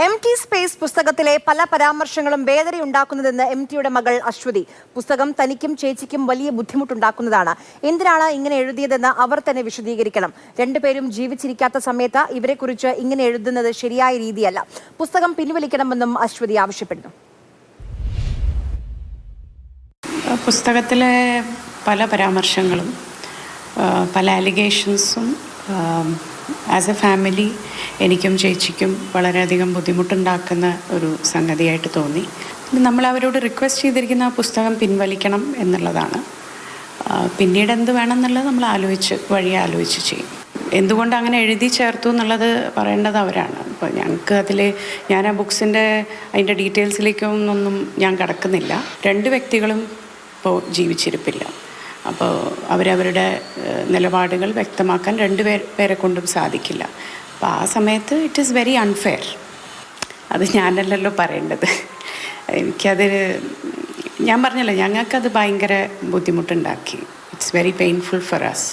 M T space പുസ്തകത്തിലെ പല പരാമർശങ്ങളും വേദനയുണ്ടാക്കുന്നതെന്ന് M ടിയുടെ മകൾ അശ്വതി. പുസ്തകം തനിക്കും ചേച്ചിക്കും വലിയ ബുദ്ധിമുട്ടുണ്ടാക്കുന്നതാണ്. എന്തിനാണ് ഇങ്ങനെ എഴുതിയതെന്ന് അവർ തന്നെ വിശദീകരിക്കണം. രണ്ടുപേരും ജീവിച്ചിരിക്കാത്ത സമയത്ത് ഇവരെക്കുറിച്ച് ഇങ്ങനെ എഴുതുന്നത് ശരിയായ രീതിയല്ല. പുസ്തകം പിൻവലിക്കണമെന്നും അശ്വതി ആവശ്യപ്പെടുന്നു. പുസ്തകത്തിലെ പല പരാമർശങ്ങളും പല അലിഗേഷൻസും ആസ് എ ഫാമിലി എനിക്കും ചേച്ചിക്കും വളരെയധികം ബുദ്ധിമുട്ടുണ്ടാക്കുന്ന ഒരു സംഗതിയായിട്ട് തോന്നി. നമ്മൾ അവരോട് റിക്വസ്റ്റ് ചെയ്തിരിക്കുന്ന ആ പുസ്തകം പിൻവലിക്കണം എന്നുള്ളതാണ്. പിന്നീട് എന്ത് വേണമെന്നുള്ളത് നമ്മൾ ആലോചിച്ച് ചെയ്യും. എന്തുകൊണ്ട് അങ്ങനെ എഴുതി ചേർത്തു എന്നുള്ളത് പറയേണ്ടത് അവരാണ്. അപ്പോൾ ഞാൻ ആ ബുക്സിൻ്റെ അതിൻ്റെ ഡീറ്റെയിൽസിലേക്കൊന്നും ഞാൻ കടക്കുന്നില്ല. രണ്ട് വ്യക്തികളും ഇപ്പോൾ ജീവിച്ചിരിപ്പില്ല. അപ്പോൾ അവരവരുടെ നിലപാടുകൾ വ്യക്തമാക്കാൻ പേരെ കൊണ്ടും സാധിക്കില്ല. അപ്പോൾ ആ സമയത്ത് ഇറ്റ് ഈസ് വെരി അൺഫെയർ. അത് ഞാനല്ലല്ലോ പറയേണ്ടത്. ഞാൻ പറഞ്ഞല്ലോ, ഞങ്ങൾക്കത് ഭയങ്കര ബുദ്ധിമുട്ടുണ്ടാക്കി. It's very painful for us.